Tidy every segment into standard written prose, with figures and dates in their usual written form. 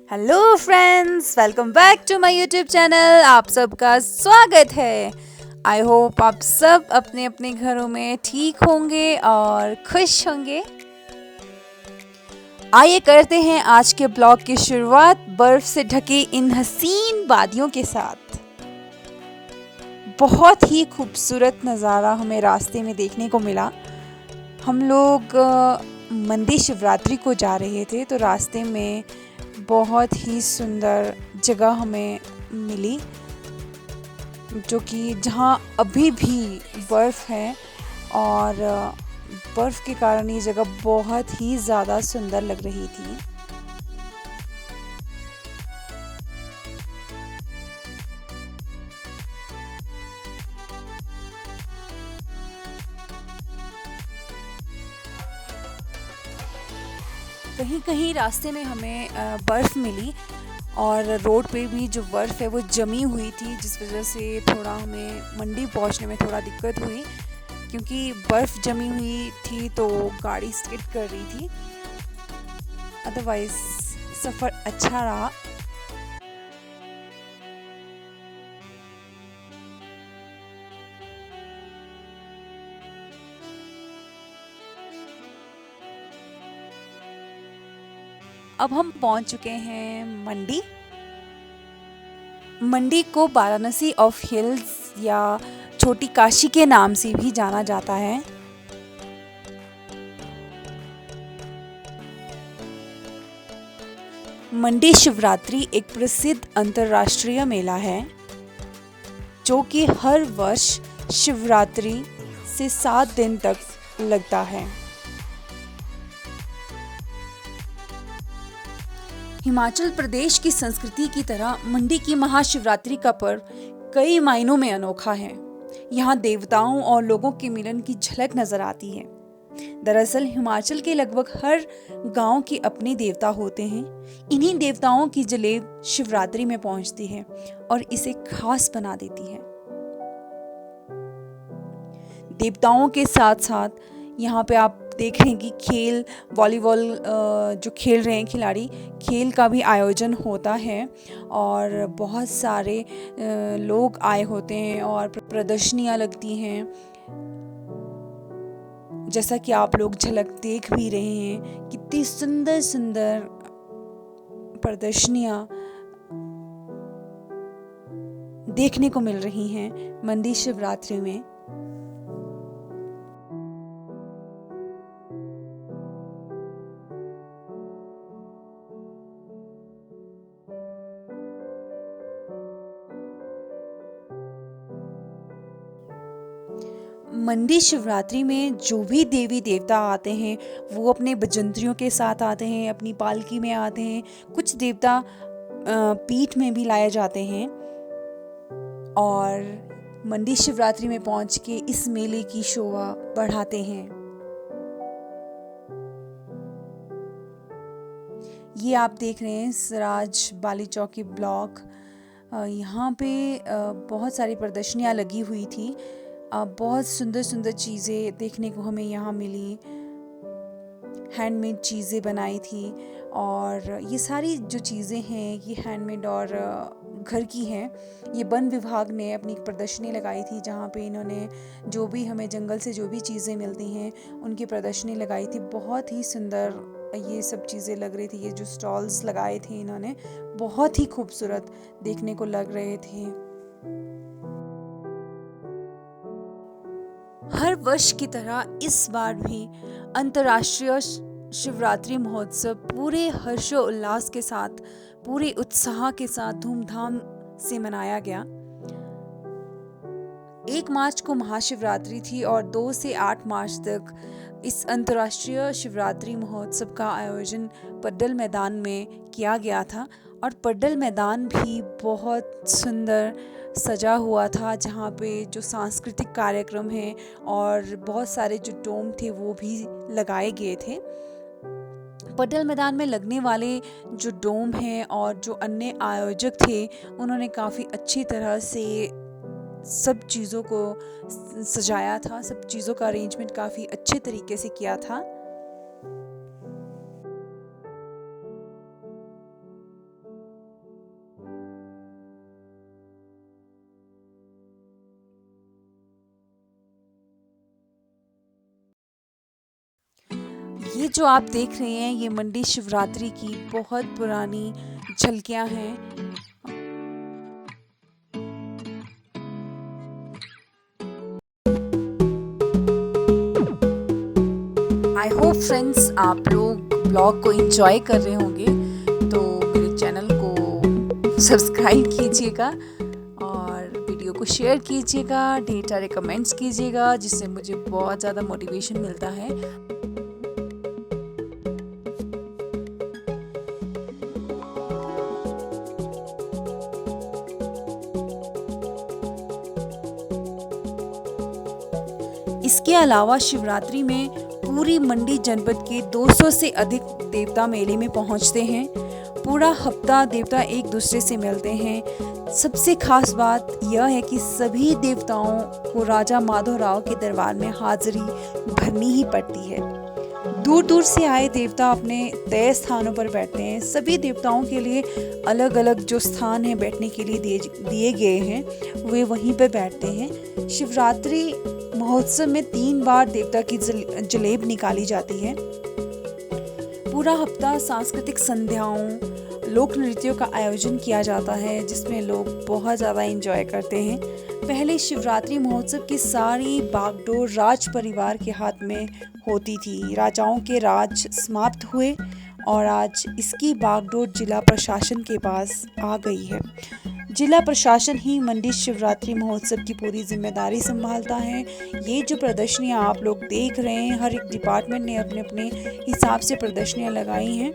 Hello friends, welcome back to my YouTube channel. आप सबका स्वागत है। आई होप आप सब अपने अपने घरों में ठीक होंगे और खुश होंगे। आइए करते हैं आज के ब्लॉग की शुरुआत बर्फ से ढके इन हसीन वादियों के साथ। बहुत ही खूबसूरत नज़ारा हमें रास्ते में देखने को मिला। हम लोग मंडी शिवरात्रि को जा रहे थे, तो रास्ते में बहुत ही सुंदर जगह हमें मिली, जो कि जहाँ अभी भी बर्फ़ है और बर्फ़ के कारण ये जगह बहुत ही ज़्यादा सुंदर लग रही थी। कहीं कहीं रास्ते में हमें बर्फ़ मिली और रोड पे भी जो बर्फ़ है वो जमी हुई थी, जिस वजह से थोड़ा हमें मंडी पहुंचने में थोड़ा दिक्कत हुई, क्योंकि बर्फ़ जमी हुई थी तो गाड़ी स्किड कर रही थी। अदरवाइज़ सफ़र अच्छा रहा। अब हम पहुंच चुके हैं मंडी। मंडी को वाराणसी ऑफ हिल्स या छोटी काशी के नाम से भी जाना जाता है। मंडी शिवरात्रि एक प्रसिद्ध अंतर्राष्ट्रीय मेला है, जो कि हर वर्ष शिवरात्रि से 7 दिन तक लगता है। हिमाचल प्रदेश की संस्कृति की तरह मंडी की महाशिवरात्रि का पर्व कई मायनों में अनोखा है। यहाँ देवताओं और लोगों के मिलन की झलक नजर आती है। दरअसल हिमाचल के लगभग हर गांव के अपने देवता होते हैं। इन्हीं देवताओं की जलेब शिवरात्रि में पहुंचती है और इसे खास बना देती है। देवताओं के साथ साथ यहाँ पे आप देख रहे हैं कि खेल वॉलीबॉल जो खेल रहे हैं खिलाड़ी, खेल का भी आयोजन होता है और बहुत सारे लोग आए होते हैं और प्रदर्शनियाँ लगती हैं, जैसा कि आप लोग झलक देख भी रहे हैं। कितनी सुंदर सुंदर प्रदर्शनियाँ देखने को मिल रही हैं मंडी शिवरात्रि में। मंडी शिवरात्रि में जो भी देवी देवता आते हैं वो अपने बजंतरियों के साथ आते हैं, अपनी पालकी में आते हैं। कुछ देवता पीठ में भी लाए जाते हैं और मंडी शिवरात्रि में पहुंच के इस मेले की शोभा बढ़ाते हैं। ये आप देख रहे हैं सिराज बाली चौकी ब्लॉक। यहाँ पे बहुत सारी प्रदर्शनियाँ लगी हुई थी। बहुत सुंदर सुंदर चीज़ें देखने को हमें यहाँ मिली। हैंडमेड चीज़ें बनाई थी और ये सारी जो चीज़ें हैं ये हैंडमेड और घर की हैं। ये वन विभाग ने अपनी एक प्रदर्शनी लगाई थी, जहाँ पे इन्होंने जो भी हमें जंगल से जो भी चीज़ें मिलती हैं उनकी प्रदर्शनी लगाई थी। बहुत ही सुंदर ये सब चीज़ें लग रही थी। ये जो स्टॉल्स लगाए थे इन्होंने बहुत ही खूबसूरत देखने को लग रहे थे। हर वर्ष की तरह इस बार भी अंतर्राष्ट्रीय शिवरात्रि महोत्सव पूरे हर्षोल्लास के साथ, पूरे उत्साह के साथ धूमधाम से मनाया गया। 1 मार्च को महाशिवरात्रि थी और 2 से 8 मार्च तक इस अंतर्राष्ट्रीय शिवरात्रि महोत्सव का आयोजन पड्डल मैदान में किया गया था और पड्डल मैदान भी बहुत सुंदर सजा हुआ था, जहाँ पे जो सांस्कृतिक कार्यक्रम हैं और बहुत सारे जो डोम थे वो भी लगाए गए थे। पड्डल मैदान में लगने वाले जो डोम हैं और जो अन्य आयोजक थे उन्होंने काफ़ी अच्छी तरह से सब चीज़ों को सजाया था। सब चीज़ों का अरेंजमेंट काफ़ी अच्छे तरीके से किया था। ये जो आप देख रहे हैं ये मंडी शिवरात्रि की बहुत पुरानी झलकियां हैं। आई होप फ्रेंड्स आप लोग ब्लॉग को एंजॉय कर रहे होंगे, तो मेरे चैनल को सब्सक्राइब कीजिएगा और वीडियो को शेयर कीजिएगा, ढेर सारे कमेंट्स कीजिएगा, जिससे मुझे बहुत ज़्यादा मोटिवेशन मिलता है। इसके अलावा शिवरात्रि में पूरी मंडी जनपद के 200 से अधिक देवता मेले में पहुंचते हैं। पूरा हफ्ता देवता एक दूसरे से मिलते हैं। सबसे खास बात यह है कि सभी देवताओं को राजा माधवराव के दरबार में हाजिरी भरनी ही पड़ती है। दूर दूर से आए देवता अपने तय स्थानों पर बैठते हैं। सभी देवताओं के लिए अलग अलग जो स्थान है बैठने के लिए दिए गए हैं, वे वहीं पर बैठते हैं। शिवरात्रि महोत्सव में 3 बार देवता की जलेब निकाली जाती है। पूरा हफ्ता सांस्कृतिक संध्याओं, लोक नृत्यों का आयोजन किया जाता है, जिसमें लोग बहुत ज़्यादा एंजॉय करते हैं। पहले शिवरात्रि महोत्सव की सारी बागडोर राज परिवार के हाथ में होती थी। राजाओं के राज समाप्त हुए और आज इसकी बागडोर जिला प्रशासन के पास आ गई है। जिला प्रशासन ही मंडी शिवरात्रि महोत्सव की पूरी जिम्मेदारी संभालता है। ये जो प्रदर्शनियाँ आप लोग देख रहे हैं, हर एक डिपार्टमेंट ने अपने अपने हिसाब से प्रदर्शनियाँ लगाई हैं,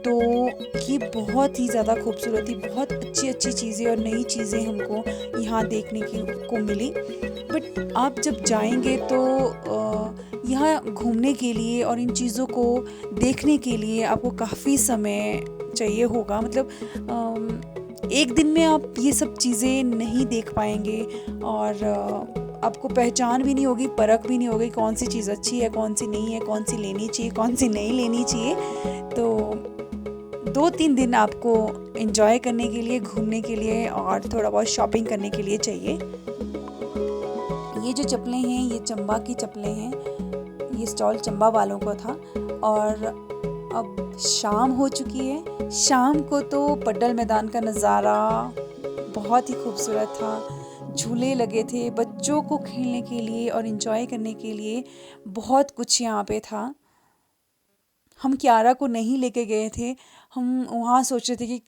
तो ये बहुत ही ज़्यादा खूबसूरत थी। बहुत अच्छी अच्छी चीज़ें और नई चीज़ें हमको यहाँ देखने को मिली। बट आप जब जाएंगे तो यहाँ घूमने के लिए और इन चीज़ों को देखने के लिए आपको काफ़ी समय चाहिए होगा। मतलब एक दिन में आप ये सब चीज़ें नहीं देख पाएंगे और आपको पहचान भी नहीं होगी, परख भी नहीं होगी कौन सी चीज़ अच्छी है, कौन सी नहीं है, कौन सी लेनी चाहिए, कौन सी नहीं लेनी चाहिए। तो 2-3 दिन आपको एंजॉय करने के लिए, घूमने के लिए और थोड़ा बहुत शॉपिंग करने के लिए चाहिए। ये जो चप्पलें हैं ये चंबा की चप्पलें हैं। ये स्टॉल चंबा वालों को था और अब शाम हो चुकी है। शाम को तो पड्डल मैदान का नज़ारा बहुत ही खूबसूरत था। झूले लगे थे बच्चों को खेलने के लिए और एंजॉय करने के लिए, बहुत कुछ यहाँ पे था। हम कियारा को नहीं लेके गए थे। हम वहाँ सोच रहे थे कि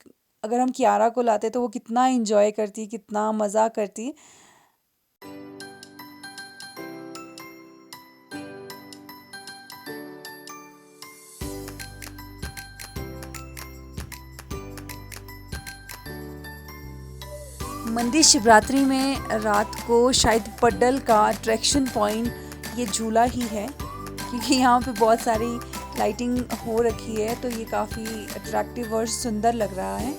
अगर हम कियारा को लाते तो वो कितना एंजॉय करती, कितना मज़ा करती। मंडी शिवरात्रि में रात को शायद पड्डल का अट्रैक्शन पॉइंट ये झूला ही है, क्योंकि यहाँ पे बहुत सारी लाइटिंग हो रखी है, तो ये काफ़ी अट्रैक्टिव और सुंदर लग रहा है।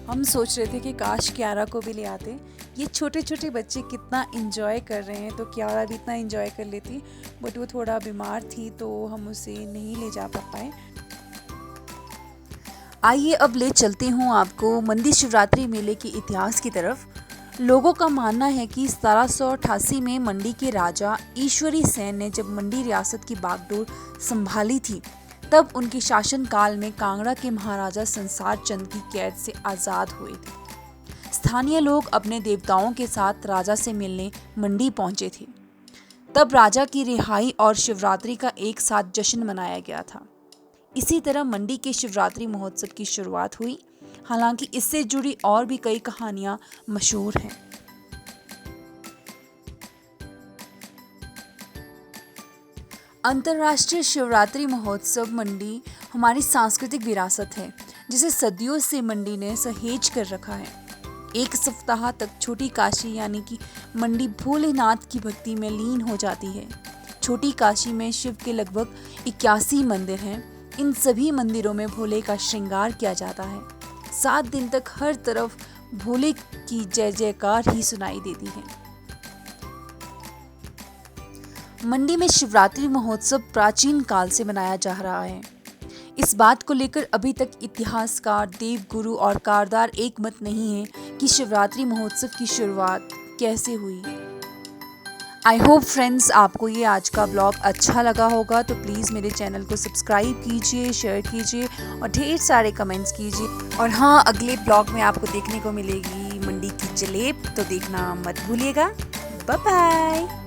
हम सोच रहे थे कि काश कियारा को भी ले आते। ये छोटे छोटे बच्चे कितना एंजॉय कर रहे हैं, तो कियारा भी इतना एंजॉय कर लेती, बट वो थोड़ा बीमार थी तो हम उसे नहीं ले जा पाए। आइए अब ले चलती हूँ आपको मंडी शिवरात्रि मेले के इतिहास की तरफ। लोगों का मानना है कि 1788 में मंडी के राजा ईश्वरी सेन ने जब मंडी रियासत की बागडोर संभाली थी, तब उनके शासनकाल में कांगड़ा के महाराजा संसार चंद की कैद से आज़ाद हुए थे। स्थानीय लोग अपने देवताओं के साथ राजा से मिलने मंडी पहुंचे थे। तब राजा की रिहाई और शिवरात्रि का एक साथ जश्न मनाया गया था। इसी तरह मंडी के शिवरात्रि महोत्सव की शुरुआत हुई। हालांकि इससे जुड़ी और भी कई कहानियां मशहूर हैं। अंतर्राष्ट्रीय शिवरात्रि महोत्सव मंडी हमारी सांस्कृतिक विरासत है, जिसे सदियों से मंडी ने सहेज कर रखा है। एक सप्ताह तक छोटी काशी यानी कि मंडी भोलेनाथ की भक्ति में लीन हो जाती है। छोटी काशी में शिव के लगभग 81 मंदिर हैं। इन सभी मंदिरों में भोले का श्रृंगार किया जाता है। 7 दिन तक हर तरफ भोले की जय जयकार ही सुनाई देती है। मंडी में शिवरात्रि महोत्सव प्राचीन काल से मनाया जा रहा है। इस बात को लेकर अभी तक इतिहासकार, देवगुरु और कारदार एक मत नहीं है कि शिवरात्रि महोत्सव की शुरुआत कैसे हुई। आई होप फ्रेंड्स आपको ये आज का ब्लॉग अच्छा लगा होगा, तो प्लीज़ मेरे चैनल को सब्सक्राइब कीजिए, शेयर कीजिए और ढेर सारे कमेंट्स कीजिए। और हाँ, अगले ब्लॉग में आपको देखने को मिलेगी मंडी की जलेब, तो देखना मत भूलिएगा। Bye bye.